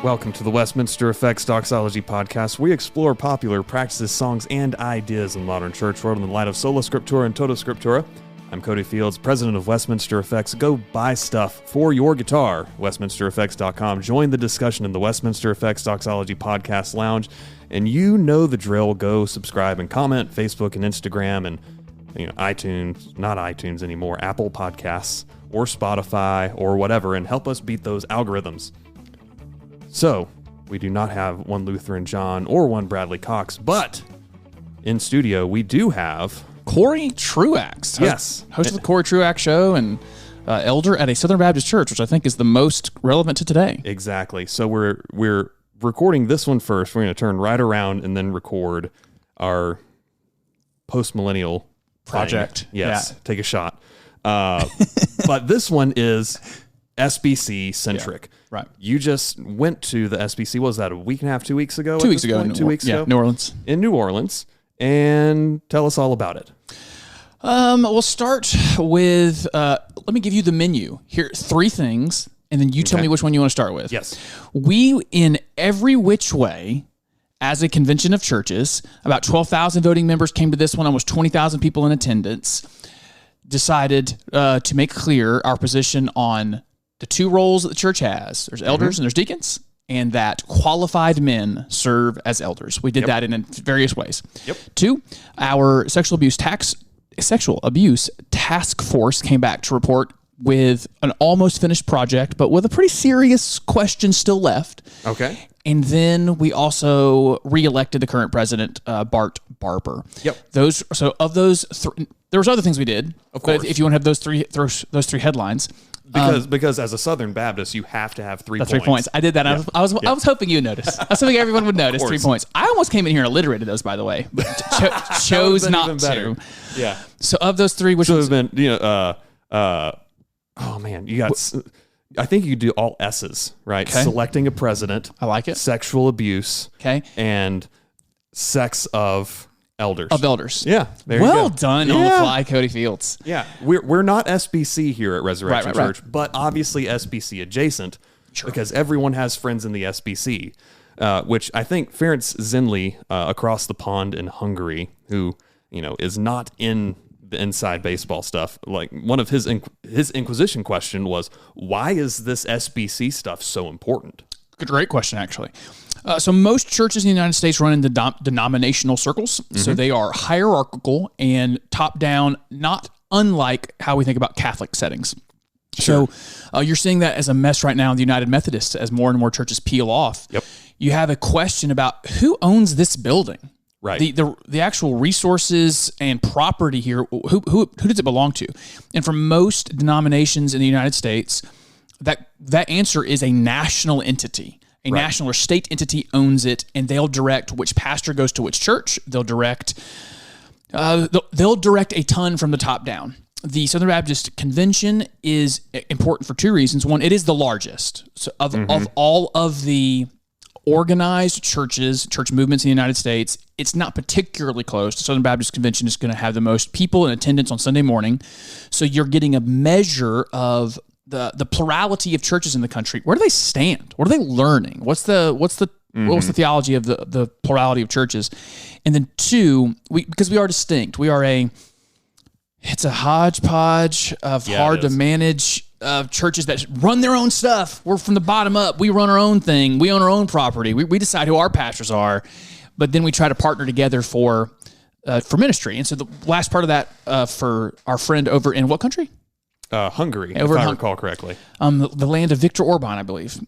Welcome to the Westminster Effects Doxology Podcast. We explore popular practices, songs, and ideas in the modern church world in the light of Sola Scriptura and Toto Scriptura. I'm Cody Fields, president of Westminster Effects. Go buy stuff for your guitar, westminstereffects.com. Join the discussion in the Westminster Effects Doxology Podcast Lounge. And you know the drill. Go subscribe and comment, Facebook and Instagram, and iTunes, not iTunes anymore, Apple Podcasts, or Spotify, or whatever, and help us beat those algorithms. So, we do not have one Lutheran John or one Bradley Cox, but in studio we do have Cory Truax. Yes. Host of the Cory Truax Show and elder at a Southern Baptist church, which I think is the most relevant to today. Exactly. So we're recording this one first. We're going to turn right around and then record our post-millennial project. Yes. Yeah. Take a shot. But this one is SBC centric. Yeah, right. You just went to the SBC. What was that, a week and a half, 2 weeks ago? 2 weeks ago. 2 weeks ago? New Orleans. In New Orleans. And tell us all about it. We'll start with, let me give you the menu. Here, 3 things, and then you tell me which one you want to start with. Yes. We, in every which way, as a convention of churches, about 12,000 voting members came to this one, almost 20,000 people in attendance, decided to make clear our position on the 2 roles that the church has. There's elders and there's deacons, and that qualified men serve as elders. We did that in various ways. 2, our sexual abuse task force came back to report with an almost finished project, but with a pretty serious question still left. Okay. And then we also re-elected the current president, Bart Barber. So of those, there was other things we did. Of course. But if you want to have those three headlines. Because as a Southern Baptist, you have to have 3 points. 3 points. I did that. Yeah. I was hoping you'd notice. I was hoping everyone would notice 3 points. I almost came in here and alliterated those, by the way, but chose not to. Yeah. So of those 3, which ones? Been, oh man, you got. I think you do all S's, right? Okay. Selecting a president. I like it. Sexual abuse. Okay. And sex of elders. Yeah. There you go. Well done on the fly, Cody Fields. Yeah. We're not SBC here at Resurrection Church, right. but obviously SBC adjacent because everyone has friends in the SBC, which I think Ferenc Zinli across the pond in Hungary, who is not in the inside baseball stuff. Like one of his Inquisition question was, why is this SBC stuff so important? Great question, actually. So most churches in the United States run in denominational circles. So they are hierarchical and top-down, not unlike how we think about Catholic settings. Sure. So you're seeing that as a mess right now in the United Methodists as more and more churches peel off. Yep. You have a question about who owns this building. Right. The actual resources and property here, who does it belong to? And for most denominations in the United States, that answer is a national entity. A national or state entity owns it, and they'll direct which pastor goes to which church. They'll direct a ton from the top down. The Southern Baptist Convention is important for 2 reasons. One, it is the largest of all of the organized church movements in the United States. It's not particularly close. The Southern Baptist Convention is going to have the most people in attendance on Sunday morning. So you're getting a measure of the plurality of churches in the country. Where do they stand? What are they learning? What's the theology of the plurality of churches? And then 2, because we are distinct. It's a hodgepodge of hard to manage churches that run their own stuff. We're from the bottom up. We run our own thing. We own our own property. We decide who our pastors are, but then we try to partner together for ministry. And so the last part of that for our friend over in what country? Hungary, if I recall correctly. The land of Viktor Orban, I believe.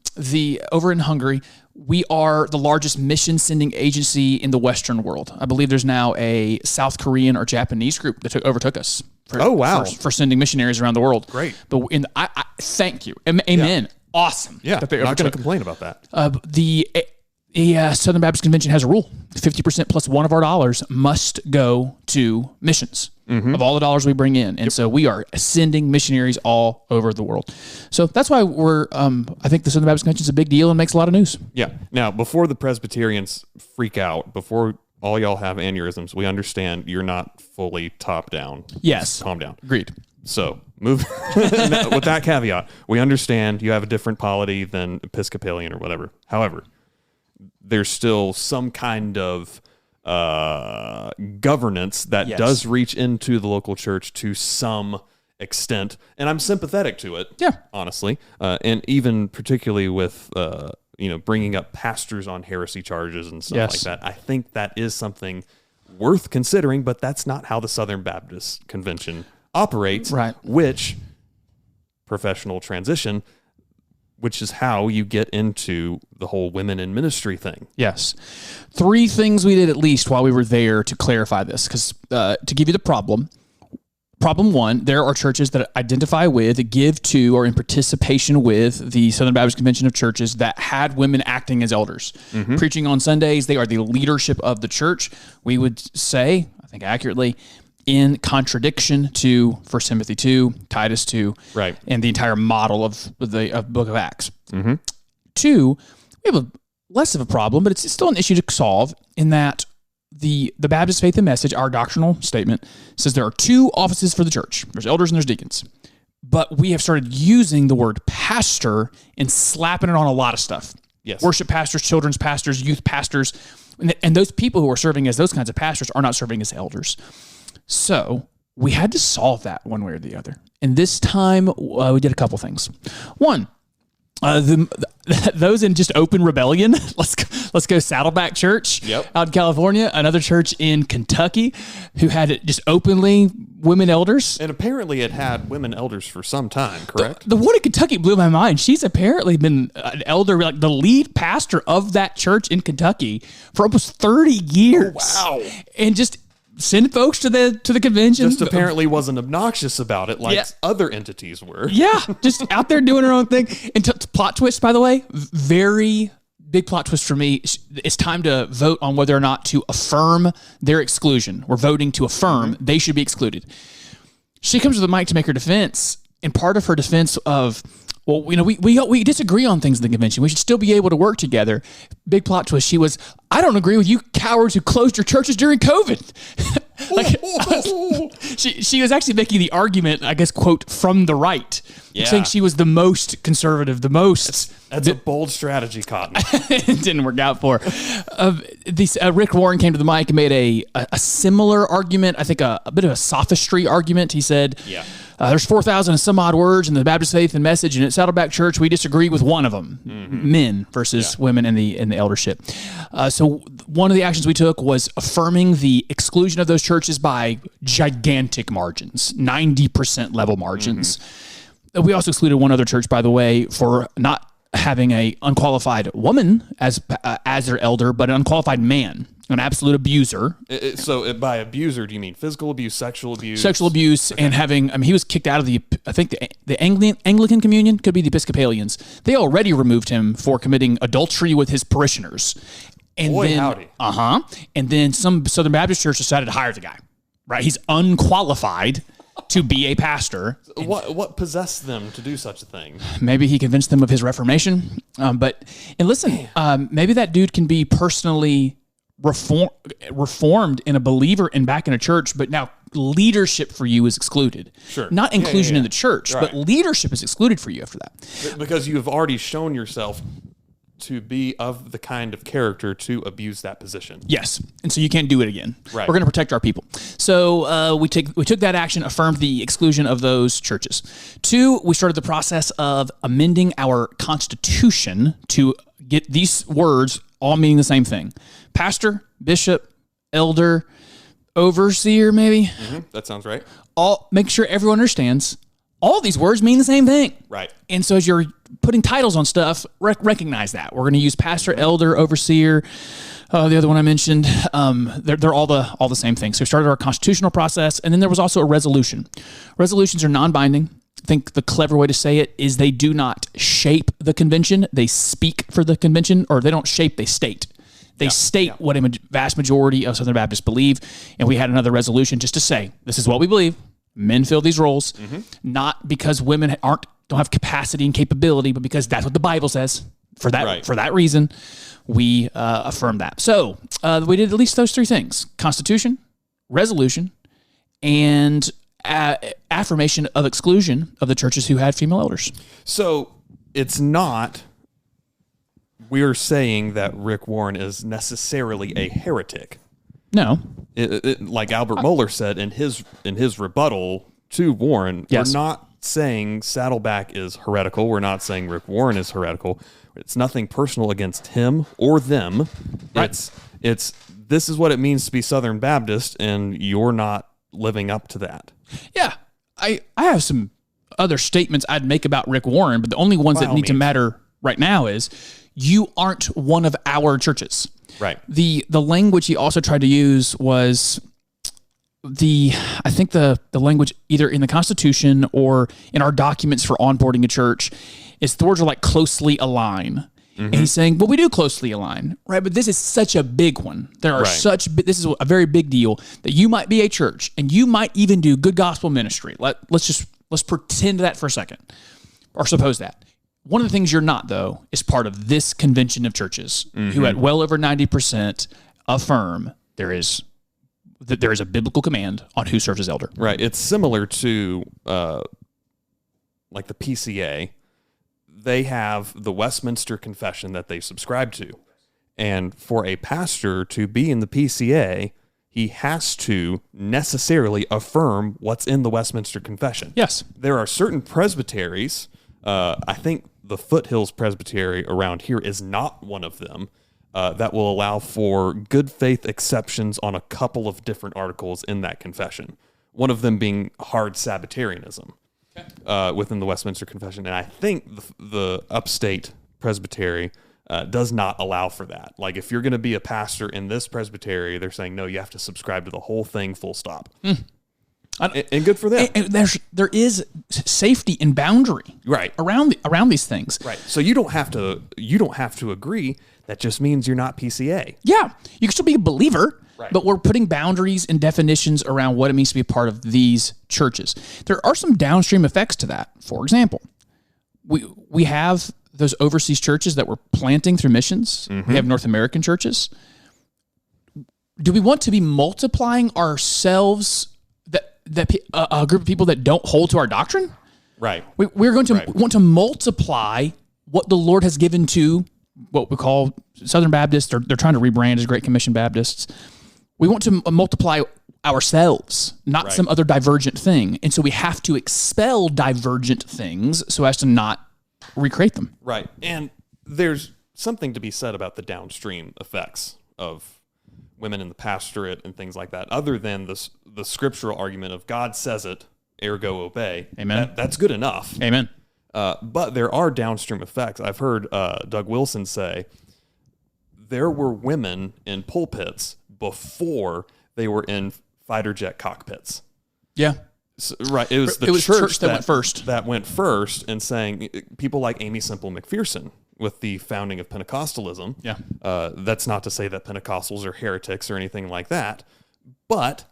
Over in Hungary, we are the largest mission sending agency in the Western world. I believe there's now a South Korean or Japanese group that overtook us. For sending missionaries around the world. Great. But I thank you. Amen. Yeah. Awesome. Yeah. Not going to complain about that. The Southern Baptist Convention has a rule: 50% plus one of our dollars must go to missions. Of all the dollars we bring in. And so we are sending missionaries all over the world. So that's why I think the Southern Baptist Convention is a big deal and makes a lot of news. Yeah. Now, before the Presbyterians freak out, before all y'all have aneurysms, we understand you're not fully top down. Yes. Calm down. Agreed. So move with that caveat. We understand you have a different polity than Episcopalian or whatever. However, there's still some kind of governance that does reach into the local church to some extent, and I'm sympathetic to it. Yeah, honestly, and even particularly with bringing up pastors on heresy charges and stuff like that. I think that is something worth considering, but that's not how the Southern Baptist Convention operates, right? Which professional transition, which is how you get into the whole women in ministry thing. Yes. 3 things we did at least while we were there to clarify this, because to give you the problem. Problem 1, there are churches that identify with, give to, or in participation with the Southern Baptist Convention of Churches that had women acting as elders. Preaching on Sundays, they are the leadership of the church. We would say, I think accurately, in contradiction to 1 Timothy 2, Titus 2, right, and the entire model of the Book of Acts. 2, we have less of a problem, but it's still an issue to solve in that the Baptist Faith and Message, our doctrinal statement, says there are 2 offices for the church. There's elders and there's deacons. But we have started using the word pastor and slapping it on a lot of stuff. Yes. Worship pastors, children's pastors, youth pastors. And those people who are serving as those kinds of pastors are not serving as elders. So we had to solve that one way or the other. And this time we did a couple things. One, those in just open rebellion, let's go Saddleback Church out in California, another church in Kentucky who had just openly women elders. And apparently it had women elders for some time, correct? The one in Kentucky blew my mind. She's apparently been an elder, like the lead pastor of that church in Kentucky for almost 30 years. Oh, wow. And just send folks to the convention. Just apparently wasn't obnoxious about it like other entities were. Yeah, just out there doing her own thing. And plot twist, by the way, very big plot twist for me. It's time to vote on whether or not to affirm their exclusion. We're voting to affirm they should be excluded. She comes to the mic to make her defense, and part of her defense of, well, we disagree on things in the convention. We should still be able to work together. Big plot twist. She was, I don't agree with you cowards who closed your churches during COVID. She was actually making the argument, I guess, quote, from the right. Yeah. Saying she was the most conservative, the most... That's a bold strategy, Cotton. It didn't work out for her. Rick Warren came to the mic and made a similar argument, I think a bit of a sophistry argument. He said, there's 4,000 and some odd words in the Baptist Faith and Message, and at Saddleback Church, we disagree with one of them, men versus women in the eldership. So one of the actions we took was affirming the exclusion of those churches by gigantic margins, 90% level margins. We also excluded one other church, by the way, for not having a unqualified woman as their elder, but an unqualified man, an absolute abuser. So by abuser, do you mean physical abuse, sexual abuse? Sexual abuse, and he was kicked out of the Anglican communion, could be the Episcopalians. They already removed him for committing adultery with his parishioners. And howdy. And then some Southern Baptist church decided to hire the guy, right? He's unqualified to be a pastor. What possessed them to do such a thing? Maybe he convinced them of his Reformation. But listen, maybe that dude can be personally reformed in a believer and back in a church, but now leadership for you is excluded. Sure. Not inclusion in the church, but leadership is excluded for you after that. Because you have already shown yourself to be of the kind of character to abuse that position. Yes. And so you can't do it again. Right. We're going to protect our people. So we took that action, affirmed the exclusion of those churches. 2, we started the process of amending our Constitution to get these words all meaning the same thing. Pastor, bishop, elder, overseer, maybe. That sounds right. Make sure everyone understands all these words mean the same thing. Right. And so as you're putting titles on stuff, recognize that. We're going to use pastor, elder, overseer, the other one I mentioned. They're all the same thing. So we started our constitutional process, and then there was also a resolution. Resolutions are non-binding. I think the clever way to say it is they do not shape the convention. They speak for the convention, or they don't shape, they state. They state what a vast majority of Southern Baptists believe, and we had another resolution just to say, this is what we believe. Men fill these roles, not because women don't have capacity and capability, but because that's what the Bible says. For that reason, we affirm that. So we did at least those 3 things: Constitution, resolution, and affirmation of exclusion of the churches who had female elders. So it's not, we're saying that Rick Warren is necessarily a heretic. No. Like Albert Mohler said in his rebuttal to Warren, yes. We're not saying Saddleback is heretical. We're not saying Rick Warren is heretical. It's nothing personal against him or them. Right. It's this is what it means to be Southern Baptist, and you're not living up to that. Yeah. I have some other statements I'd make about Rick Warren, but the only ones that need to matter right now is you aren't one of our churches. Right. The language he also tried to use was I think the language either in the Constitution or in our documents for onboarding a church is the words are like closely align. Mm-hmm. And he's saying, well, we do closely align, right? But this is such a big one. This is a very big deal that you might be a church and you might even do good gospel ministry. Let's pretend that for a second or suppose that. One of the things you're not, though, is part of this convention of churches who at well over 90% affirm there is a biblical command on who serves as elder. Right. It's similar to like the PCA. They have the Westminster Confession that they subscribe to. And for a pastor to be in the PCA, he has to necessarily affirm what's in the Westminster Confession. Yes. There are certain presbyteries, I think the Foothills Presbytery around here is not one of them, that will allow for good faith exceptions on a couple of different articles in that confession. One of them being hard Sabbatarianism. Within the Westminster Confession. And I think the upstate presbytery does not allow for that. Like if you're going to be a pastor in this presbytery, they're saying, no, you have to subscribe to the whole thing full stop. And good for them. And there is safety and boundary around these things. Right. So you don't have to agree. That just means you're not PCA. Yeah. You can still be a believer. Right. But we're putting boundaries and definitions around what it means to be a part of these churches. There are some downstream effects to that. For example, we have those overseas churches that we're planting through missions. Mm-hmm. We have North American churches. Do we want to be multiplying ourselves that a group of people that don't hold to our doctrine? Right. We're going to want to multiply what the Lord has given to what we call Southern Baptists. They're trying to rebrand as Great Commission Baptists. We want to multiply ourselves, not some other divergent thing. And so we have to expel divergent things so as to not recreate them. Right. And there's something to be said about the downstream effects of women in the pastorate and things like that, other than the scriptural argument of God says it, ergo obey. Amen. That's good enough. Amen. But there are downstream effects. I've heard Doug Wilson say there were women in pulpits before they were in fighter jet cockpits. Yeah. So, right. It was the church that went first. That went first, and saying people like Amy Semple McPherson with the founding of Pentecostalism. Yeah. That's not to say that Pentecostals are heretics or anything like that, but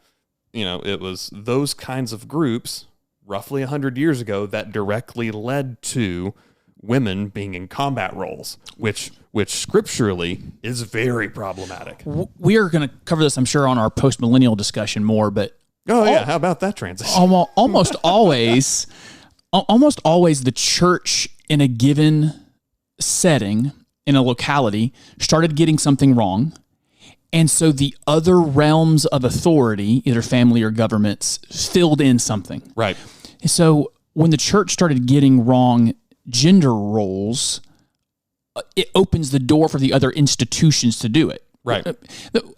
it was those kinds of groups roughly 100 years ago that directly led to women being in combat roles, which scripturally is very problematic. We are going to cover this, I'm sure, on our post-millennial discussion more, but how about that transition? Almost always the church in a given setting, in a locality, started getting something wrong, and so the other realms of authority, either family or governments, filled in something. Right. So when the church started getting wrong gender roles, it opens the door for the other institutions to do it. Right.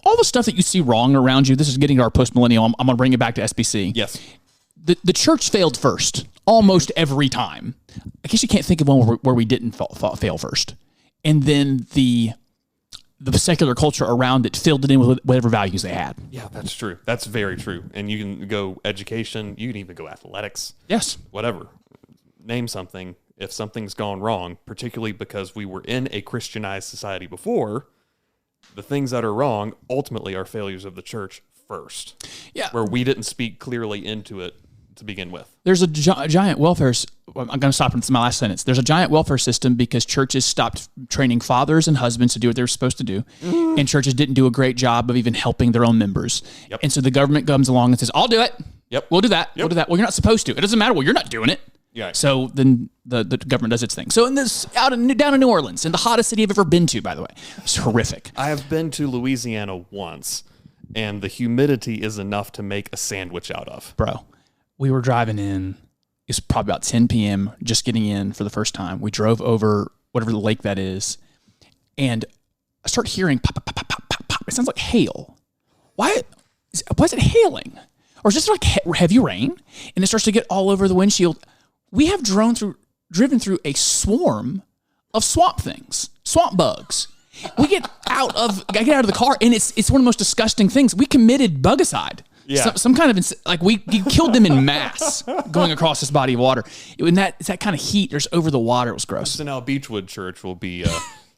All the stuff that you see wrong around you, this is getting to our post-millennial, I'm going to bring it back to SBC. Yes. The church failed first, almost every time. I guess you can't think of one where we didn't fail first. And then the secular culture around it filled it in with whatever values they had. Yeah, that's true. That's very true. And you can go education. You can even go athletics. Yes. Whatever. Name something. If something's gone wrong, particularly because we were in a Christianized society before, the things that are wrong ultimately are failures of the church first. Yeah. Where we didn't speak clearly into it to begin with. There's a giant welfare. I'm going to stop. It's my last sentence. There's a giant welfare system because churches stopped training fathers and husbands to do what they were supposed to do, and churches didn't do a great job of even helping their own members. Yep. And so the government comes along and says, "I'll do it. Yep. We'll do that. Yep. We'll do that. Well, you're not supposed to. It doesn't matter. Well, you're not doing it. Yeah. So then the government does its thing. So down in New Orleans, in the hottest city I've ever been to, by the way. It's horrific. I have been to Louisiana once, and the humidity is enough to make a sandwich out of. Bro, we were driving in. It's probably about 10 p.m., just getting in for the first time. We drove over whatever the lake that is, and I start hearing pop, pop, pop, pop, pop, pop. It sounds like hail. Why is it hailing? Or is this like heavy rain? And it starts to get all over the windshield. We have driven through a swarm of swamp things, swamp bugs. We get out of the car, and it's one of the most disgusting things. We committed bugicide. Yeah. Some kind of we killed them in mass going across this body of water. It's that kind of heat. There's over the water. It was gross. So now Beechwood Church will be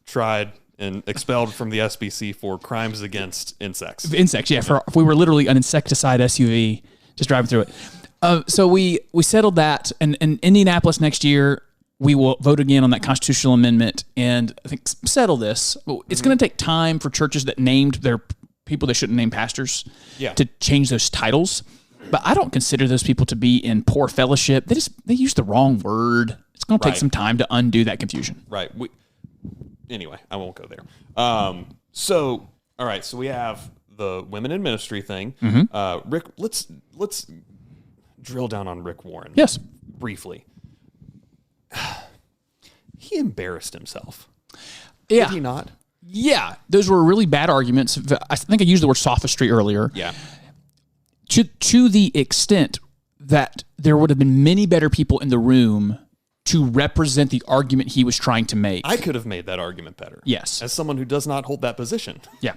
tried and expelled from the SBC for crimes against insects. Insects, yeah. We were literally an insecticide SUV just driving through it. So we settled that, and in Indianapolis next year, we will vote again on that constitutional amendment and I think settle this. It's going to take time for churches that named their people they shouldn't name pastors to change those titles. But I don't consider those people to be in poor fellowship. They use the wrong word. It's going to take some time to undo that confusion. Right. Anyway, I won't go there. So, all right. So we have the women in ministry thing. Mm-hmm. Rick, let's drill down on Rick Warren. Yes. Briefly. He embarrassed himself. Yeah. Did he not? Yeah. Those were really bad arguments. I think I used the word sophistry earlier. Yeah. To the extent that there would have been many better people in the room to represent the argument he was trying to make. I could have made that argument better. Yes. As someone who does not hold that position. Yeah.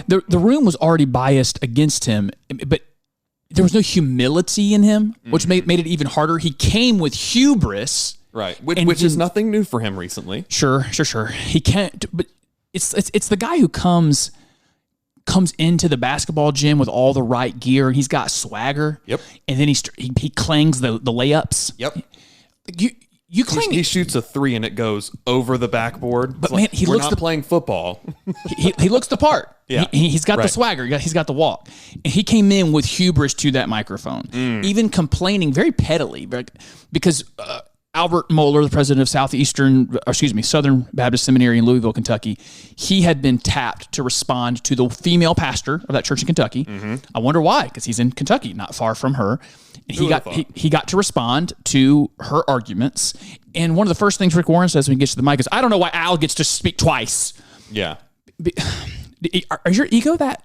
The room was already biased against him, but there was no humility in him, which made it even harder. He came with hubris. Right. Which is nothing new for him recently. Sure. He can't, but it's the guy who comes into the basketball gym with all the right gear, and he's got swagger. Yep. And then he clangs the layups. Yep. You clang. He shoots a 3 and it goes over the backboard. But man, we're not playing football. he looks the part. Yeah. He's got the swagger. He's got the walk. And he came in with hubris to that microphone, even complaining very pettily, because Albert Mohler, the president of Southern Baptist Seminary in Louisville, Kentucky, he had been tapped to respond to the female pastor of that church in Kentucky. Mm-hmm. I wonder why, because he's in Kentucky, not far from her. And he got to respond to her arguments. And one of the first things Rick Warren says when he gets to the mic is, "I don't know why Al gets to speak twice." Yeah. Is your ego that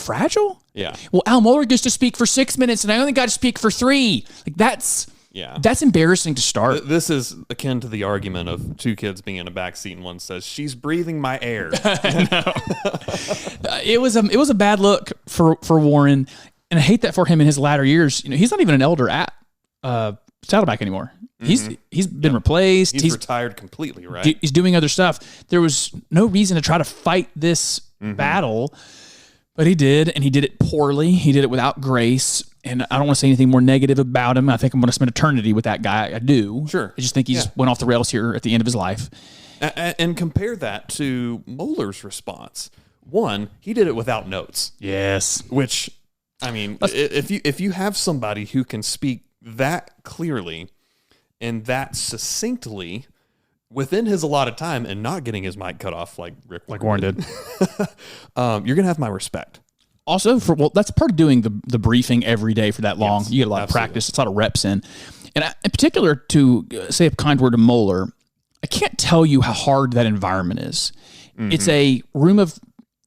fragile? Yeah. Well, Al Mohler gets to speak for 6 minutes, and I only got to speak for 3. That's embarrassing to start. This is akin to the argument of two kids being in a backseat and one says, "She's breathing my air." It was a bad look for Warren, and I hate that for him in his latter years. He's not even an elder at Saddleback anymore. Mm-hmm. He's been replaced. He's retired completely, right? He's doing other stuff. There was no reason to try to fight this battle, but he did, and he did it poorly. He did it without grace. And I don't want to say anything more negative about him. I think I'm going to spend eternity with that guy. I do. Sure. I just think he just went off the rails here at the end of his life. And compare that to Mohler's response. One, he did it without notes. Yes. Which, I mean, if you have somebody who can speak that clearly and that succinctly within his allotted time and not getting his mic cut off like Warren did, you're going to have my respect. Also, that's part of doing the briefing every day for that long. Yes, you get a lot of practice. It's a lot of reps in. And in particular, to say a kind word to Mohler, I can't tell you how hard that environment is. Mm-hmm. It's a room of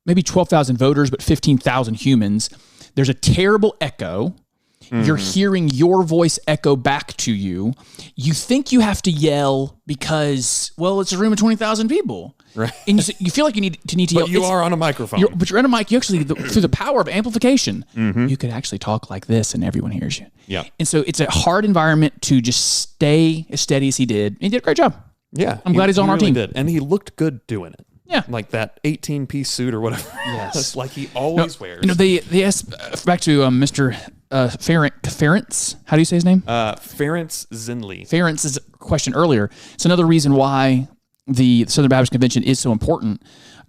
maybe 12,000 voters, but 15,000 humans. There's a terrible echo. Mm-hmm. You're hearing your voice echo back to you. You think you have to yell because, it's a room of 20,000 people. Right. And you feel like you need to yell. But you are on a microphone. But you're on a mic. You actually, through the power of amplification, you could actually talk like this and everyone hears you. Yeah. And so it's a hard environment to just stay as steady as he did. And he did a great job. Yeah. I'm glad he's on our team. Did. And he looked good doing it. Yeah. Like that 18-piece suit or whatever. Yes. Like he always wears. They asked, back to Mr. Ferenc. How do you say his name? Ferenc Zinley. Ferenc's question earlier. It's another reason why the Southern Baptist Convention is so important.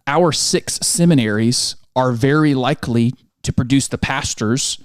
Our 6 seminaries are very likely to produce the pastors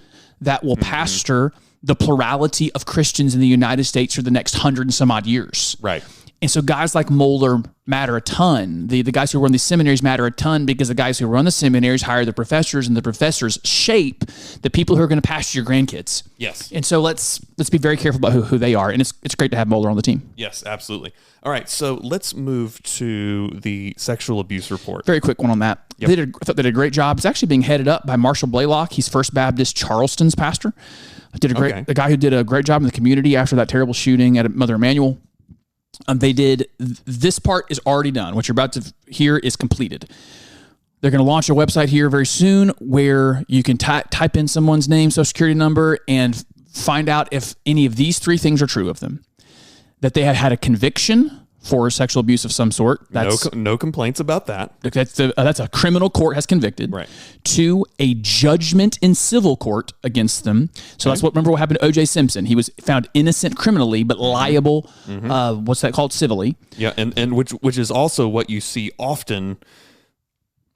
that will pastor the plurality of Christians in the United States for the next 100 and some odd years. Right. And so guys like Moeller matter a ton. The guys who run these seminaries matter a ton because the guys who run the seminaries hire the professors, and the professors shape the people who are going to pastor your grandkids. Yes. And so let's be very careful about who they are. And it's great to have Moeller on the team. Yes, absolutely. All right, so let's move to the sexual abuse report. Very quick one on that. Yep. I thought they did a great job. It's actually being headed up by Marshall Blaylock. He's First Baptist Charleston's pastor. The guy who did a great job in the community after that terrible shooting at Mother Emanuel. This part is already done. What you're about to hear is completed. They're going to launch a website here very soon where you can type in someone's name, social security number, and find out if any of these three things are true of them. That they have had a conviction for sexual abuse of some sort. No complaints about that. That's a criminal court has convicted. Right. 2, a judgment in civil court against them. So that's remember what happened to O.J. Simpson. He was found innocent criminally, but liable, what's that called, civilly. Yeah, and which is also what you see often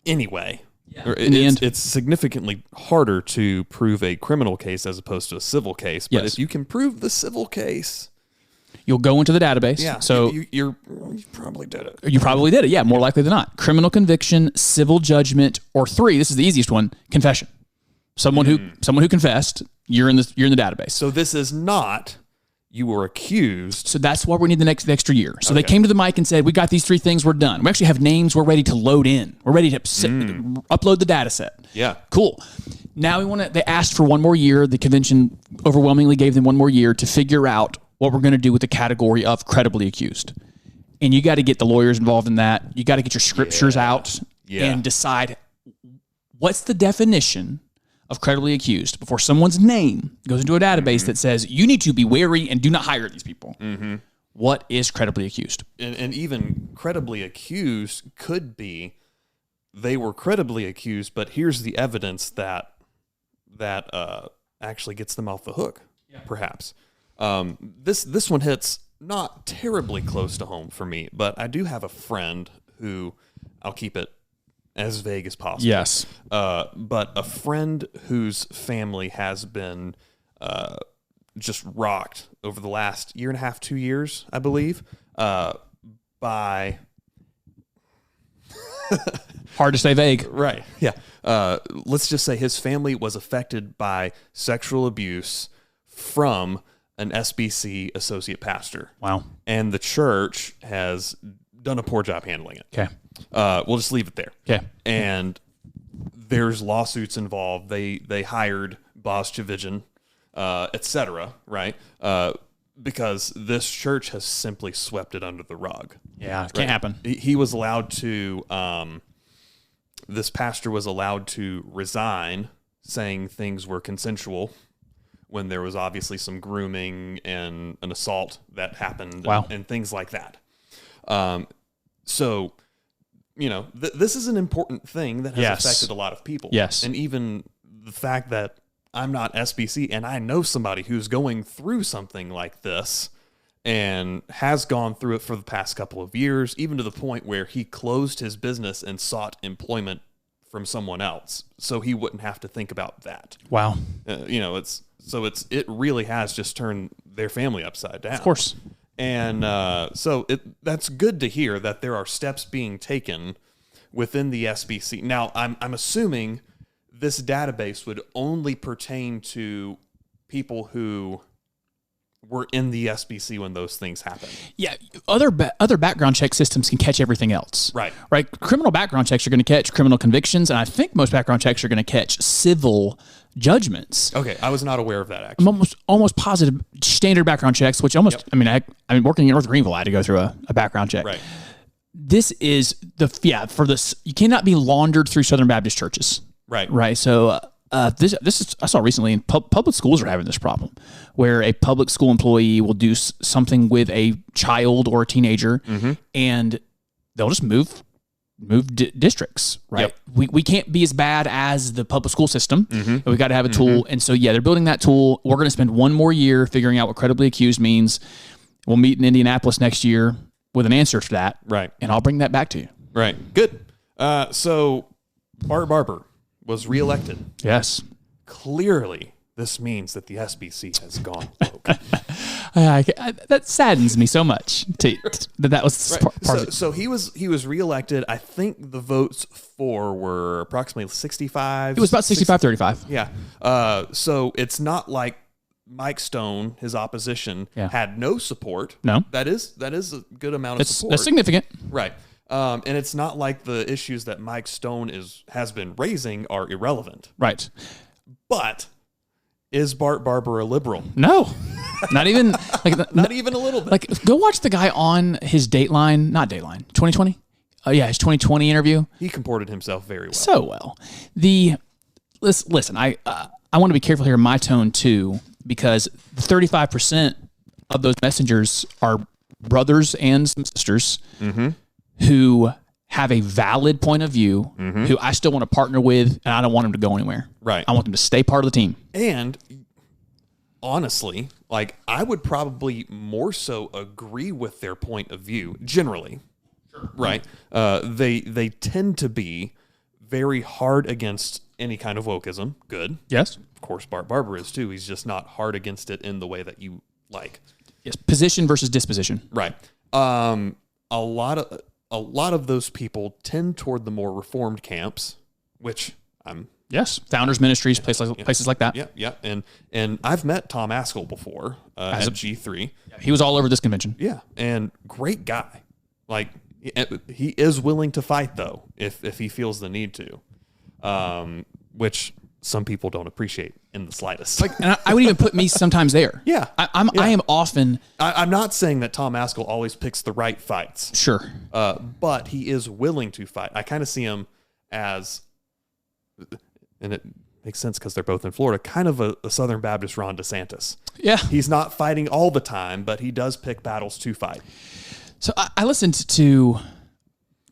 anyway. Yeah. In the end, it's significantly harder to prove a criminal case as opposed to a civil case. But if you can prove the civil case, you'll go into the database. Yeah, so you probably did it. You probably did it. Yeah, more likely than not. Criminal conviction, civil judgment, or 3. This is the easiest one: confession. Someone who confessed. You're in the database. So this is not you were accused. So that's why we need the extra year. So they came to the mic and said, "We got these 3 things. We're done. We actually have names. We're ready to load in. We're ready to upload the data set." Yeah, cool. Now they asked for one more year. The convention overwhelmingly gave them one more year to figure out what we're going to do with the category of credibly accused. And you got to get the lawyers involved in that. You got to get your scriptures out and decide what's the definition of credibly accused before someone's name goes into a database that says you need to be wary and do not hire these people. What is credibly accused? And even credibly accused could be they were credibly accused, but here's the evidence that actually gets them off the hook, perhaps. This one hits not terribly close to home for me, but I do have a friend who, I'll keep it as vague as possible. Yes. But a friend whose family has been just rocked over the last 1.5, 2 years, I believe, by... Hard to stay vague. Right, yeah. Let's just say his family was affected by sexual abuse from an SBC associate pastor. Wow. And the church has done a poor job handling it. Okay. We'll just leave it there. Okay. And there's lawsuits involved. They hired Boz Chivijan, et cetera, right? Because this church has simply swept it under the rug. Yeah, it can't happen. He was allowed to, this pastor was allowed to resign, saying things were consensual, when there was obviously some grooming and an assault that happened and things like that. So, this is an important thing that has affected a lot of people. Yes. And even the fact that I'm not SBC and I know somebody who's going through something like this and has gone through it for the past couple of years, even to the point where he closed his business and sought employment from someone else so he wouldn't have to think about that. Wow. It really has just turned their family upside down. Of course. And that's good to hear that there are steps being taken within the SBC. Now, I'm assuming this database would only pertain to people who were in the SBC when those things happened. Yeah, other background check systems can catch everything else. Right. Criminal background checks are going to catch criminal convictions, and I think most background checks are going to catch civil judgments. Okay, I was not aware of that, actually. I'm almost positive standard background checks, which almost, I working in North Greenville, I had to go through a background check. Right. This is you cannot be laundered through Southern Baptist churches. Right. Right. So this is, I saw recently in public schools are having this problem where a public school employee will do something with a child or a teenager and they'll just move districts, right? Yep. We can't be as bad as the public school system. We got to have a tool. And so, they're building that tool. We're going to spend one more year figuring out what credibly accused means. We'll meet in Indianapolis next year with an answer to that. Right. And I'll bring that back to you. Right. Good. So Bart Barber was reelected. Yes. Clearly this means that the SBC has gone woke. That saddens me so much that was Right. part of it. So he was reelected. I think the votes for were approximately 65. It was about 65-35. Yeah. So it's not like Mike Stone, his opposition, had no support. No. That is a good amount of support. That's significant. Right. And it's not like the issues that Mike Stone has been raising are irrelevant. Right. But is Bart Barber a liberal? No. Not even Not even a little bit. Like, go watch the guy on his Dateline, not Dateline, 2020. His 2020 interview. He comported himself very well. So well. Listen, I want to be careful here in my tone too, because 35% of those messengers are brothers and some sisters who have a valid point of view, who I still want to partner with, and I don't want them to go anywhere. Right. I want them to stay part of the team. And honestly, like, I would probably more so agree with their point of view generally. Sure. Right. They tend to be very hard against any kind of wokeism. Good. Yes. Of course, Bart Barber is too. He's just not hard against it in the way that you like. Yes. Position versus disposition. Right. A lot of those people tend toward the more reformed camps, which I'm. Yes, Founders Ministries, places like that. Yeah. And I've met Tom Askell before at G3. He was all over this convention. Yeah, and great guy. Like, he is willing to fight though, if he feels the need to, which some people don't appreciate in the slightest. Like, and I would even put me sometimes there. Yeah, I am often. I'm not saying that Tom Askell always picks the right fights. Sure. But he is willing to fight. I kind of see him as. And it makes sense because they're both in Florida, kind of a Southern Baptist Ron DeSantis. Yeah. He's not fighting all the time, but he does pick battles to fight. So I listened to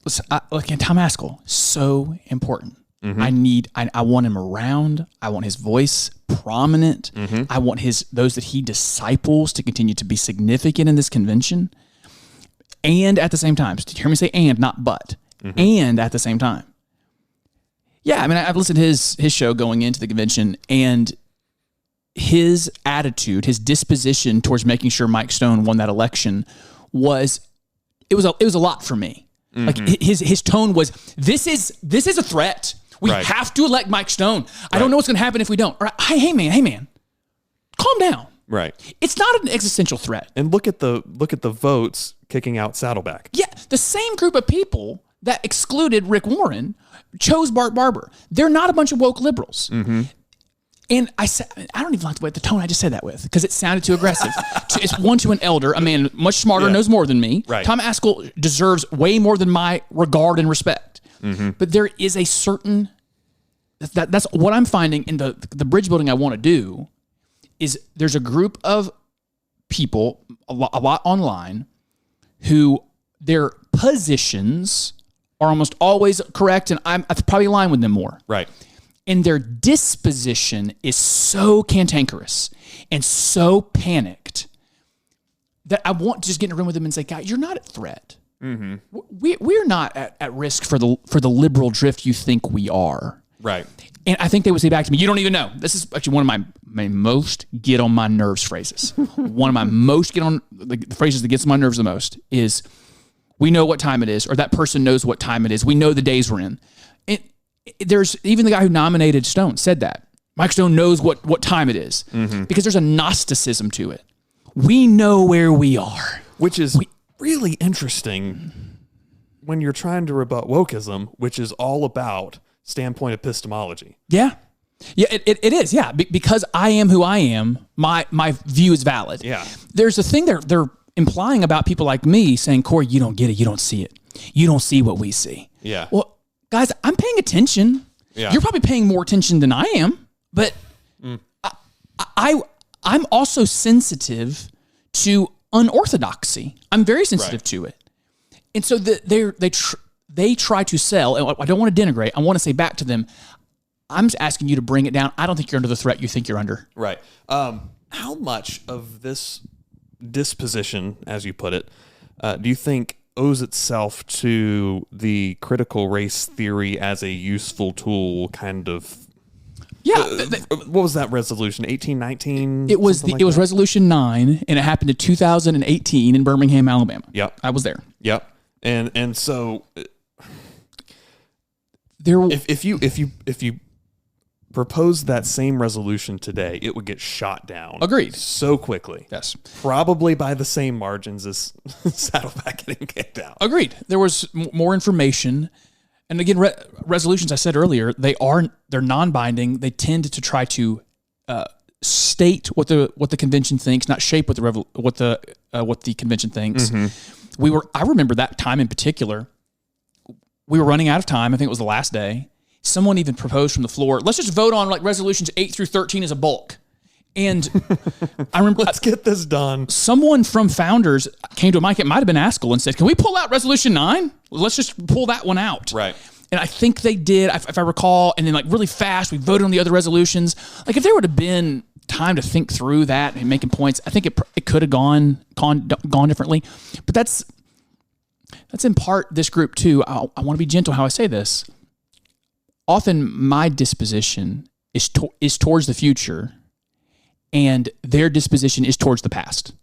Tom Askell, so important. I want him around. I want his voice prominent. I want those that he disciples to continue to be significant in this convention. And at the same time, did you hear me say and, not but? And at the same time. Yeah, I mean, I've listened to his show going into the convention, and his attitude, his disposition towards making sure Mike Stone won that election was a lot for me. Like, his tone was, this is a threat. We have to elect Mike Stone. I don't know what's going to happen if we don't. All right, hey man, calm down. Right. It's not an existential threat. And look at the votes kicking out Saddleback. Yeah, the same group of people that excluded Rick Warren chose Bart Barber. They're not a bunch of woke liberals. And I said, I don't even like the tone I just said that with, because it sounded too aggressive. It's one to an elder, a man much smarter, knows more than me. Right. Tom Askell deserves way more than my regard and respect. But there is a certain, that's what I'm finding in the bridge building I want to do, is there's a group of people, a lot online, who their positions are almost always correct, and I probably align with them more. Right. And their disposition is so cantankerous and so panicked that I want to just get in a room with them and say, "God, you're not at threat. We're not at risk for the liberal drift you think we are." Right. And I think they would say back to me, "You don't even know." This is actually one of my most get on my nerves phrases. One of my most get on the phrases that gets on my nerves the most is, "We know what time it is," or "That person knows what time it is. We know the days we're in." There's even the guy who nominated Stone said that. Mike Stone knows what time it is, because there's a Gnosticism to it. We know where we are. Which is really interesting when you're trying to rebut wokeism, which is all about standpoint epistemology. Yeah. Yeah, it is. Yeah. Because I am who I am, my view is valid. Yeah. There's a thing they're implying about people like me saying, "Cory, you don't get it. You don't see it. You don't see what we see." Yeah. Well, guys, I'm paying attention. Yeah. You're probably paying more attention than I am, but I'm also sensitive to unorthodoxy. I'm very sensitive to it. And so they try to sell, and I don't want to denigrate. I want to say back to them, I'm just asking you to bring it down. I don't think you're under the threat you think you're under. Right. How much of this disposition, as you put it, do you think owes itself to the critical race theory as a useful tool kind of Yeah. What was that resolution? 1819? It was it was Resolution 9, and it happened in 2018 in Birmingham, Alabama. Yep. I was there. Yep. And so There, if you propose that same resolution today, it would get shot down. Agreed. So quickly. Yes. Probably by the same margins as Saddleback getting kicked out. Agreed. There was more information. And again, resolutions, I said earlier, they're non-binding. They tend to try to state what the convention thinks, not shape what the convention thinks. Mm-hmm. I remember that time in particular. We were running out of time. I think it was the last day. Someone even proposed from the floor, let's just vote on like resolutions 8 through 13 as a bulk. And I remember, let's get this done. Someone from Founders came to a mic, it might have been Askell, and said, can we pull out resolution 9? Let's just pull that one out. Right. And I think they did, if I recall, and then like really fast, we voted on the other resolutions. Like if there would have been time to think through that and making points, I think it could have gone differently. But that's in part this group too. I want to be gentle how I say this. Often my disposition is towards the future, and their disposition is towards the past.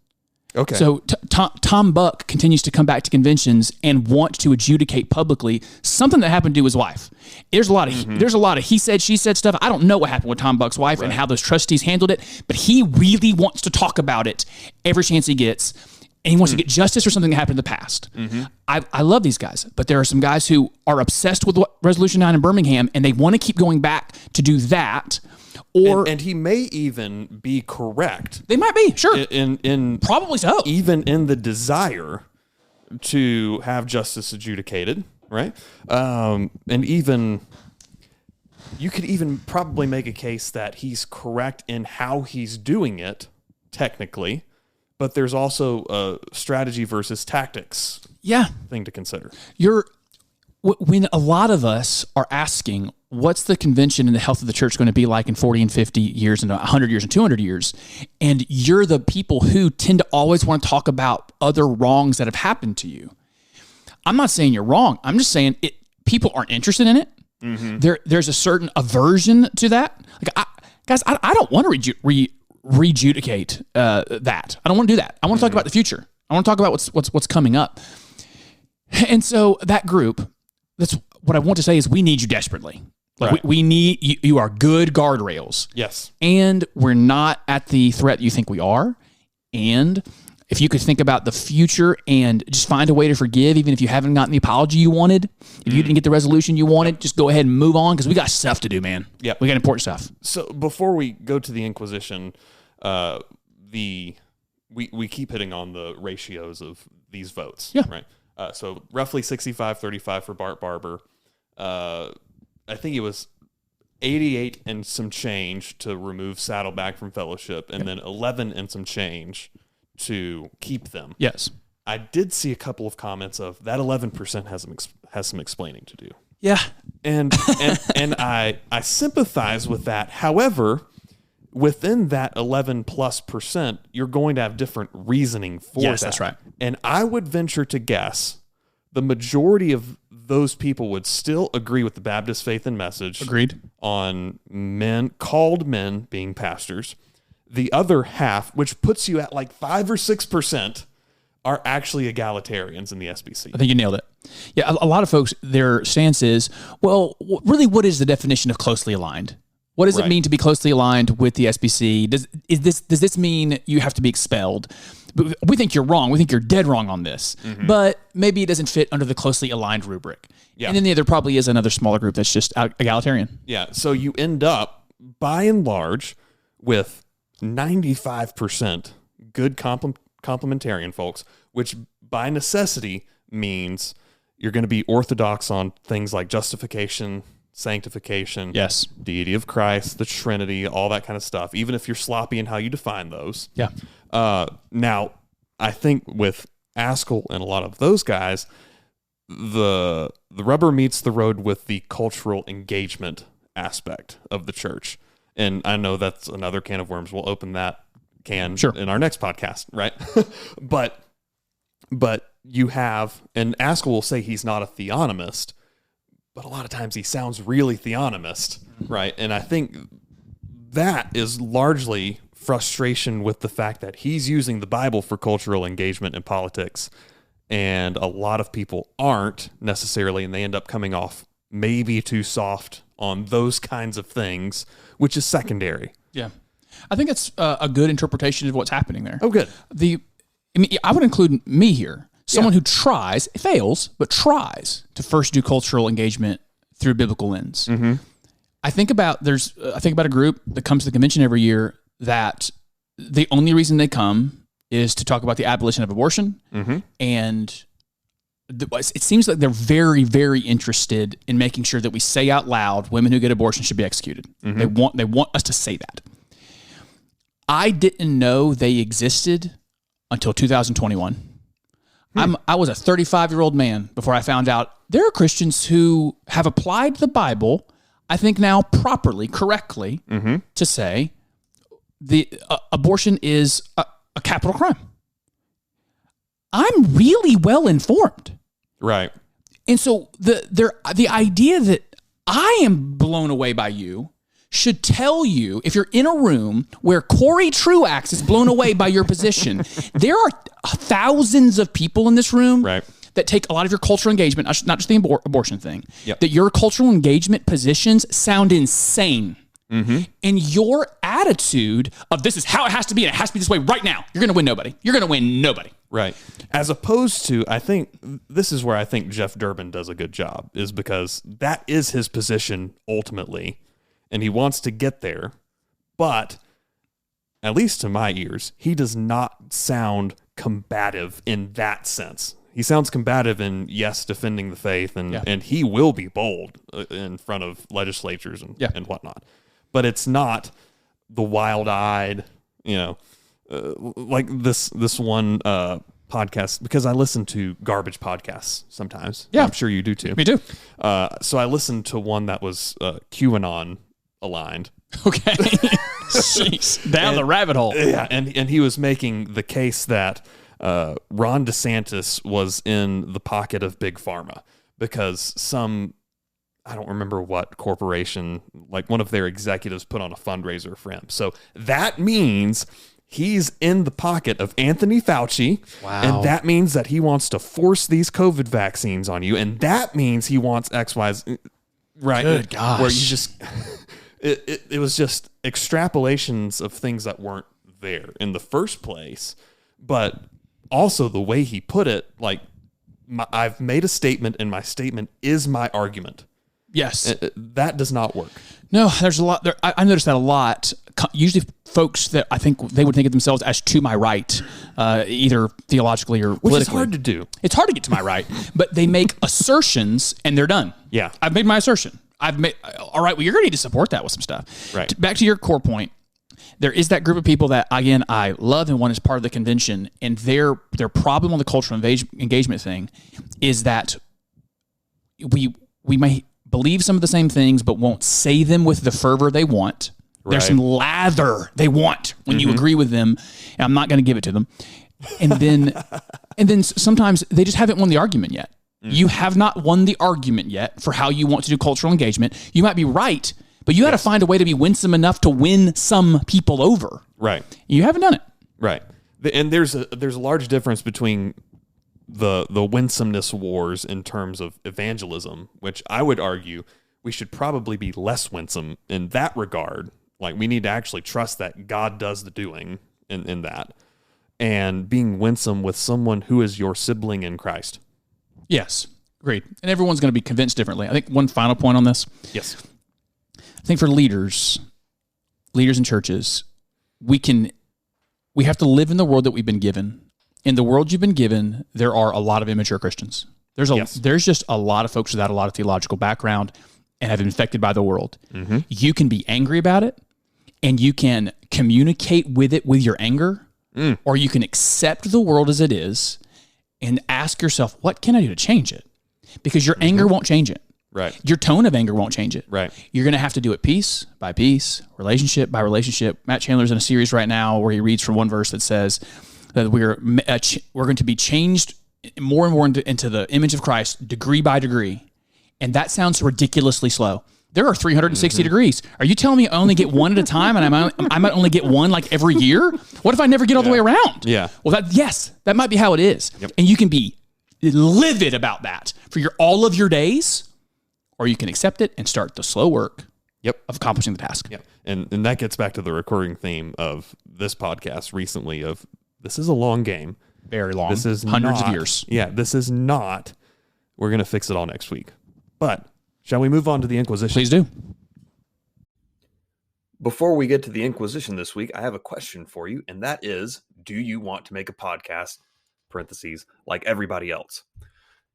Okay. So Tom Buck continues to come back to conventions and want to adjudicate publicly something that happened to his wife. There's a lot of he said, she said stuff. I don't know what happened with Tom Buck's wife and how those trustees handled it, but he really wants to talk about it every chance he gets. And he wants to get justice for something that happened in the past. Mm-hmm. I love these guys, but there are some guys who are obsessed with Resolution 9 in Birmingham, and they want to keep going back to do that. And he may even be correct. They might be, sure. In probably so. Even in the desire to have justice adjudicated, right? And even you could even probably make a case that he's correct in how he's doing it, technically. But there's also a strategy versus tactics thing to consider. When a lot of us are asking, what's the convention and the health of the church going to be like in 40 and 50 years and 100 years and 200 years? And you're the people who tend to always want to talk about other wrongs that have happened to you. I'm not saying you're wrong. I'm just saying people aren't interested in it. Mm-hmm. There's a certain aversion to that. Like, I don't want to rejudicate that. I don't want to do that. I want to talk about the future. I want to talk about what's coming up. And so that group, that's what I want to say is we need you desperately. Like we need you are good guardrails. Yes. And we're not at the threat you think we are. And if you could think about the future and just find a way to forgive, even if you haven't gotten the apology you wanted, if you didn't get the resolution you wanted, just go ahead and move on, because we got stuff to do, man. Yeah. We got important stuff. So before we go to the Inquisition, we keep hitting on the ratios of these votes. Yeah. Right. So roughly 65-35 for Bart Barber. I think it was 88 and some change to remove Saddleback from fellowship, and then 11 and some change to keep them. Yes. I did see a couple of comments of that 11% has some explaining to do. Yeah. And I sympathize with that. However, within that 11+%, you're going to have different reasoning for that. Yes, that's right. And I would venture to guess the majority of those people would still agree with the Baptist faith and message. Agreed. On called men being pastors. The other half, which puts you at like 5 or 6%, are actually egalitarians in the SBC. I think you nailed it. Yeah, a lot of folks, their stance is, well, really, what is the definition of closely aligned? What does it mean to be closely aligned with the SBC? Does this mean you have to be expelled? But we think you're wrong. We think you're dead wrong on this. Mm-hmm. But maybe it doesn't fit under the closely aligned rubric. Yeah. And then there probably is another smaller group that's just egalitarian. Yeah. So you end up, by and large, with 95% good complementarian folks, which by necessity means you're going to be orthodox on things like justification, sanctification, yes, deity of Christ, the Trinity, all that kind of stuff, even if you're sloppy in how you define those. Yeah. Now, I think with Askell and a lot of those guys, the rubber meets the road with the cultural engagement aspect of the church. And I know that's another can of worms. We'll open that can in our next podcast, right? but you have, and Askell will say he's not a theonomist, but a lot of times he sounds really theonomist, right? And I think that is largely frustration with the fact that he's using the Bible for cultural engagement in politics, and a lot of people aren't necessarily, and they end up coming off maybe too soft on those kinds of things, which is secondary. Yeah. I think it's a good interpretation of what's happening there. Oh, good. I would include me here. Someone who tries, fails, but tries to first do cultural engagement through a biblical lens. Mm-hmm. I think about a group that comes to the convention every year that the only reason they come is to talk about the abolition of abortion, and it seems like they're very, very interested in making sure that we say out loud women who get abortion should be executed. They want us to say that. I didn't know they existed until 2021. I was a 35-year-old man before I found out there are Christians who have applied the Bible, I think now properly, correctly, to say the abortion is a capital crime. I'm really well informed. Right. And so the idea that I am blown away by you should tell you, if you're in a room where Cory Truax is blown away by your position, there are thousands of people in this room that take a lot of your cultural engagement, not just the abortion thing, that your cultural engagement positions sound insane. And your attitude of this is how it has to be, and it has to be this way right now, you're going to win nobody. You're going to win nobody. Right. As opposed to, I think, this is where I think Jeff Durbin does a good job, is because that is his position ultimately, and he wants to get there, but at least to my ears, he does not sound combative in that sense. He sounds combative in, yes, defending the faith, and he will be bold in front of legislatures and whatnot. But it's not the wild-eyed, like this one podcast, because I listen to garbage podcasts sometimes. Yeah. I'm sure you do too. Me too. So I listened to one that was QAnon aligned. Okay. Jeez. Down the rabbit hole. Yeah, and he was making the case that Ron DeSantis was in the pocket of Big Pharma because I don't remember what corporation, like one of their executives put on a fundraiser for him. So that means he's in the pocket of Anthony Fauci. Wow. And that means that he wants to force these COVID vaccines on you. And that means he wants X, Y, Z. Right. Good gosh. Where you just, it was just extrapolations of things that weren't there in the first place. But also the way he put it, like, I've made a statement and my statement is my argument. Yes. That does not work. No, there's a lot. I noticed that a lot. Usually folks that I think they would think of themselves as to my right, either theologically or politically. Which is hard to do. It's hard to get to my right, but they make assertions and they're done. Yeah. I've made my assertion. All right, well, you're going to need to support that with some stuff. Right. Back to your core point. There is that group of people that, again, I love and want as part of the convention, and their problem on the cultural engagement thing is that we may believe some of the same things, but won't say them with the fervor they want. Right. There's some lather they want when you agree with them, and I'm not going to give it to them. And then sometimes they just haven't won the argument yet. You have not won the argument yet for how you want to do cultural engagement. You might be right, but you got to find a way to be winsome enough to win some people over. Right. You haven't done it. Right. And there's a large difference between the winsomeness wars in terms of evangelism, which I would argue we should probably be less winsome in that regard. Like, we need to actually trust that God does the doing in that, and being winsome with someone who is your sibling in Christ. Yes, agreed. And everyone's going to be convinced differently. I think one final point on this. Yes. I think for leaders in churches, we have to live in the world that we've been given. In the world you've been given, there are a lot of immature Christians. There's just a lot of folks without a lot of theological background and have been infected by the world. You can be angry about it, and you can communicate with it with your anger, or you can accept the world as it is and ask yourself, what can I do to change it? Because your anger won't change it. Right. Your tone of anger won't change it. Right. You're going to have to do it piece by piece, relationship by relationship. Matt Chandler's in a series right now where he reads from one verse that says that we're going to be changed more and more into the image of Christ degree by degree. And that sounds ridiculously slow. There are 360 degrees. Are you telling me I only get one at a time, and I might only get one like every year? What if I never get all the way around? Yeah. Well, that might be how it is. Yep. And you can be livid about that for all of your days, or you can accept it and start the slow work of accomplishing the task. Yep. And that gets back to the recurring theme of this podcast recently of this is a long game. Very long. This is hundreds of years. Yeah, this is not, we're going to fix it all next week. But shall we move on to the Inquisition? Please do. Before we get to the Inquisition this week, I have a question for you, and that is, do you want to make a podcast, parentheses, like everybody else?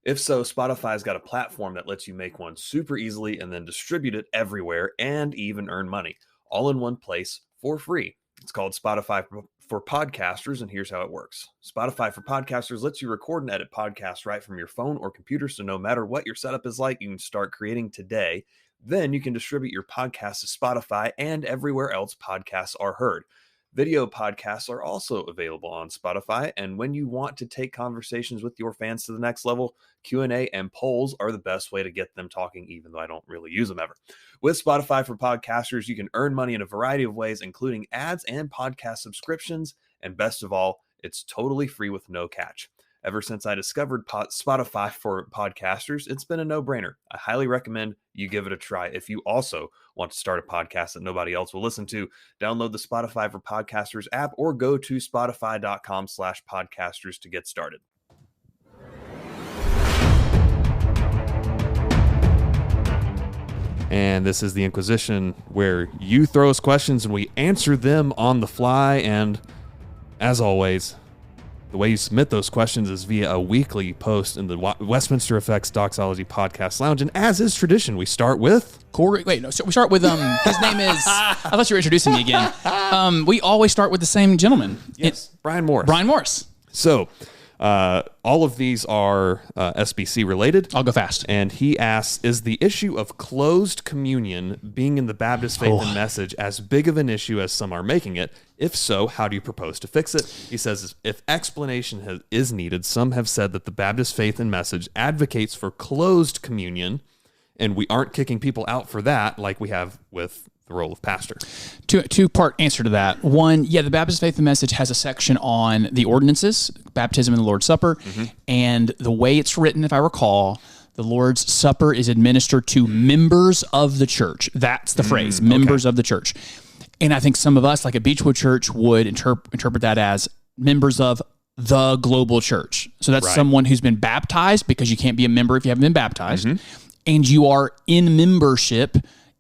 If so, Spotify's got a platform that lets you make one super easily and then distribute it everywhere and even earn money, all in one place for free. It's called Spotify for Podcasters, and here's how it works. Spotify for Podcasters lets you record and edit podcasts right from your phone or computer, so no matter what your setup is like, you can start creating today. Then you can distribute your podcast to Spotify and everywhere else podcasts are heard. Video podcasts are also available on Spotify, and when you want to take conversations with your fans to the next level, Q&A and polls are the best way to get them talking, even though I don't really use them ever. With Spotify for Podcasters, you can earn money in a variety of ways, including ads and podcast subscriptions, and best of all, it's totally free with no catch. Ever since I discovered Spotify for Podcasters, it's been a no-brainer. I highly recommend you give it a try. If you also want to start a podcast that nobody else will listen to, download the Spotify for Podcasters app or go to spotify.com/podcasters to get started. And this is the Inquisition, where you throw us questions and we answer them on the fly. And as always, the way you submit those questions is via a weekly post in the Westminster Effects Doxology Podcast Lounge. And as is tradition, we start with Cory. Wait, no. So we start with his name is. I thought you were introducing me again. We always start with the same gentleman. Yes, Brian Morris. Brian Morris. So all of these are SBC related. I'll go fast. And he asks, is the issue of closed communion being in the Baptist faith and message as big of an issue as some are making it? If so, how do you propose to fix it? He says, if explanation is needed, some have said that the Baptist faith and message advocates for closed communion, and we aren't kicking people out for that like we have with the role of pastor. Two-part answer to that. One, the Baptist Faith and Message has a section on the ordinances, baptism and the Lord's Supper, and the way it's written, if I recall, the Lord's Supper is administered to members of the church. That's the phrase, members of the church. And I think some of us, like a Beechwood church, would interpret that as members of the global church. So that's someone who's been baptized, because you can't be a member if you haven't been baptized, and you are in membership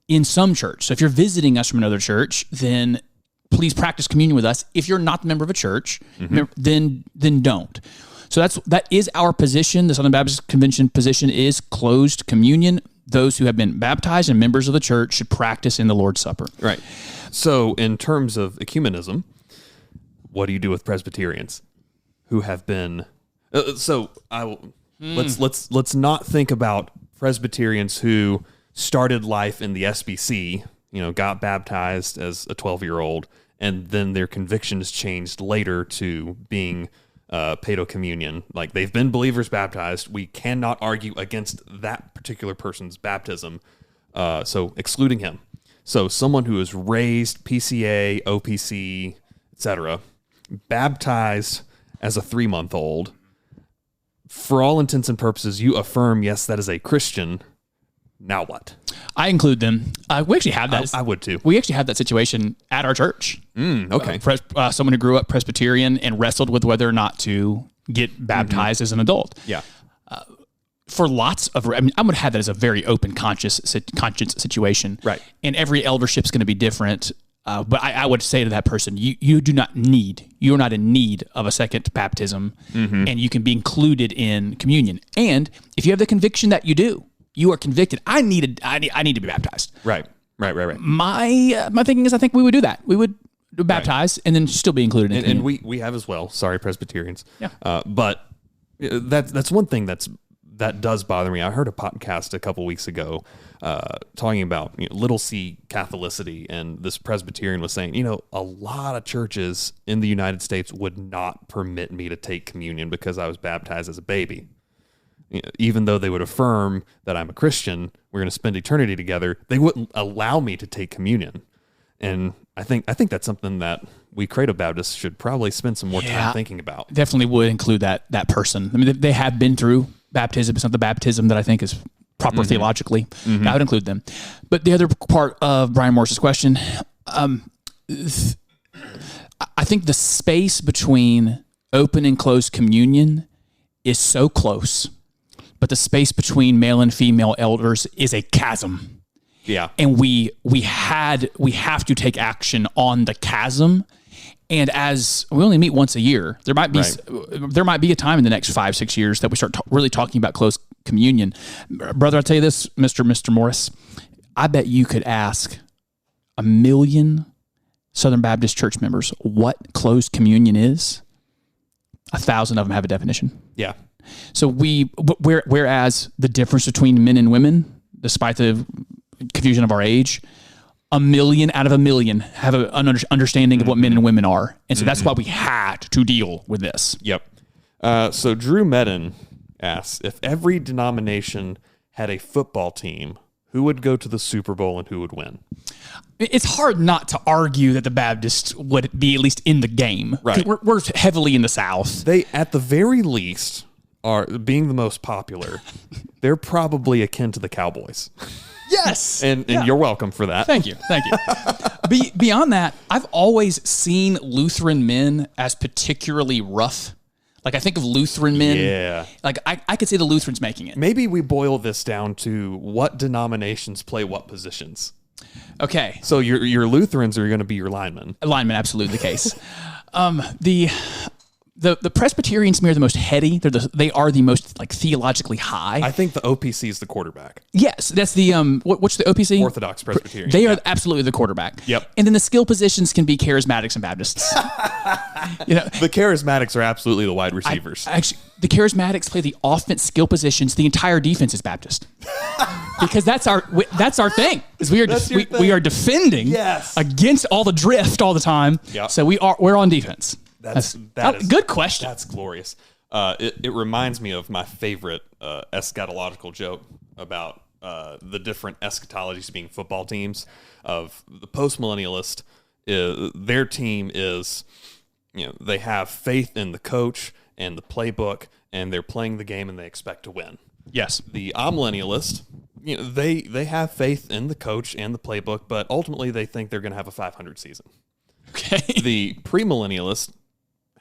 in some church. So if you're visiting us from another church, then please practice communion with us. If you're not the member of a church, then don't. So that is our position. The Southern Baptist Convention position is closed communion. Those who have been baptized and members of the church should practice in the Lord's Supper. Right. So in terms of ecumenism, what do you do with Presbyterians who have been? Let's not think about Presbyterians who started life in the SBC, got baptized as a 12-year-old, and then their convictions changed later to being paedo-communion. Like, they've been believers baptized. We cannot argue against that particular person's baptism, so excluding him. So someone who is raised PCA, OPC, etc., baptized as a 3-month-old, for all intents and purposes, you affirm, yes, that is a Christian. Now what? I include them. We actually have that. I would too. We actually have that situation at our church. Okay. Someone who grew up Presbyterian and wrestled with whether or not to get baptized as an adult. Yeah. For lots of, I'm going to have that as a very open conscience situation. Right. And every eldership is going to be different. But I would say to that person, you're not in need of a second baptism, and you can be included in communion. And if you have the conviction that you are convicted, I need to be baptized. Right. My thinking is, I think we would do that. We would baptize and then still be included in communion. And we have as well. Sorry, Presbyterians. Yeah. But that's one thing that does bother me. I heard a podcast a couple weeks ago talking about little c Catholicity, and this Presbyterian was saying, a lot of churches in the United States would not permit me to take communion because I was baptized as a baby. even though they would affirm that I'm a Christian, we're going to spend eternity together, they wouldn't allow me to take communion. And I think that's something that we Credo Baptists should probably spend some more time thinking about. Definitely would include that person. I mean, they have been through baptism. It's not the baptism that I think is proper theologically. I would include them. But the other part of Brian Morris's question, I think the space between open and closed communion is so close, but the space between male and female elders is a chasm. Yeah. And we have to take action on the chasm. And as we only meet once a year, there might be a time in the next 5-6 years that we start really talking about close communion. Brother, I'll tell you this, Mr. Morris, I bet you could ask 1 million Southern Baptist church members what closed communion is. 1,000 of them have a definition. Yeah. So whereas the difference between men and women, despite the confusion of our age, 1 million out of 1 million have an understanding of what men and women are. And so that's why we had to deal with this. Yep. So Drew Medin asks, if every denomination had a football team, who would go to the Super Bowl and who would win? It's hard not to argue that the Baptists would be at least in the game. Right. We're heavily in the South. They, at the very least, are being the most popular. They're probably akin to the Cowboys. Yes. And you're welcome for that. Thank you. Beyond that, I've always seen Lutheran men as particularly rough. Like, I think of Lutheran men. Yeah. Like, I could see the Lutherans making it. Maybe we boil this down to what denominations play what positions. Okay. So your Lutherans are going to be your linemen. Linemen, absolutely the case. The Presbyterians to me are the most heady. They are the most like theologically high. I think the OPC is the quarterback. Yes, that's the what's the OPC? Orthodox Presbyterian. They are absolutely the quarterback. Yep. And then the skill positions can be charismatics and Baptists. The charismatics are absolutely the wide receivers. Actually, the charismatics play the offense skill positions. The entire defense is Baptist. Because that's our thing. Is we are defending against all the drift all the time. Yep. So we're on defense. That is good question. That's glorious. It reminds me of my favorite eschatological joke about the different eschatologies being football teams. Of the postmillennialist, their team is, they have faith in the coach and the playbook, and they're playing the game and they expect to win. Yes. The amillennialist, they have faith in the coach and the playbook, but ultimately they think they're going to have a 500 season. Okay. The premillennialist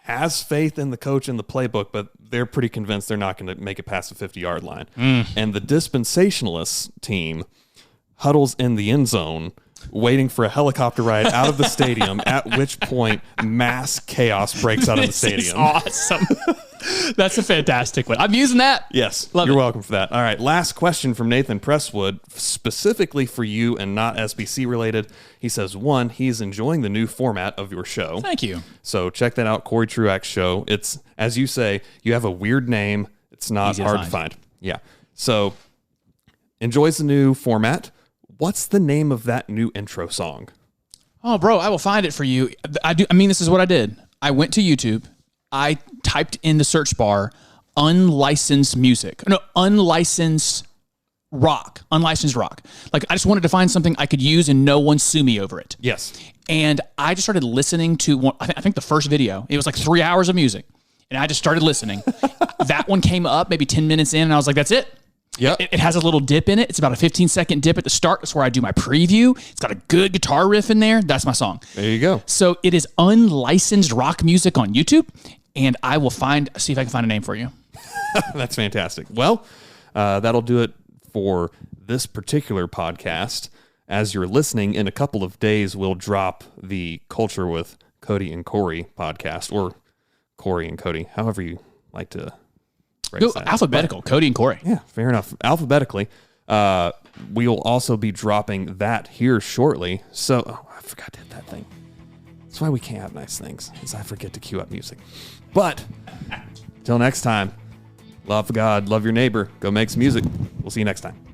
has faith in the coach and the playbook, but they're pretty convinced they're not going to make it past the 50-yard line. And the dispensationalist team huddles in the end zone, waiting for a helicopter ride out of the stadium, at which point mass chaos breaks out of the stadium. This is awesome. That's a fantastic one. I'm using that. Yes. Love You're it. welcome for that. All right. Last question from Nathan Presswood, specifically for you and not SBC related. He says, one, he's enjoying the new format of your show. Thank you. So check that out, Cory Truax Show. It's, as you say, you have a weird name. It's not Easy hard to find. Yeah. So enjoys the new format. What's the name of that new intro song? Oh, bro, I will find it for you. This is what I did. I went to YouTube. I typed in the search bar, unlicensed rock. Like, I just wanted to find something I could use and no one sue me over it. Yes. And I just started listening to one, I think the first video. It was like 3 hours of music. And I just started listening. That one came up maybe 10 minutes in, and I was like, that's it. Yep. It has a little dip in it. It's about a 15-second dip at the start. That's where I do my preview. It's got a good guitar riff in there. That's my song. There you go. So it is unlicensed rock music on YouTube, and I will see if I can find a name for you. That's fantastic. Well, that'll do it for this particular podcast. As you're listening, in a couple of days, we'll drop the Culture with Cody and Cory podcast, or Cory and Cody, however you like to Go alphabetical, Cody and Cory. Yeah, fair enough. Alphabetically. We will also be dropping that here shortly. So, I forgot to hit that thing. That's why we can't have nice things, is I forget to cue up music. But, till next time, love God, love your neighbor, go make some music. We'll see you next time.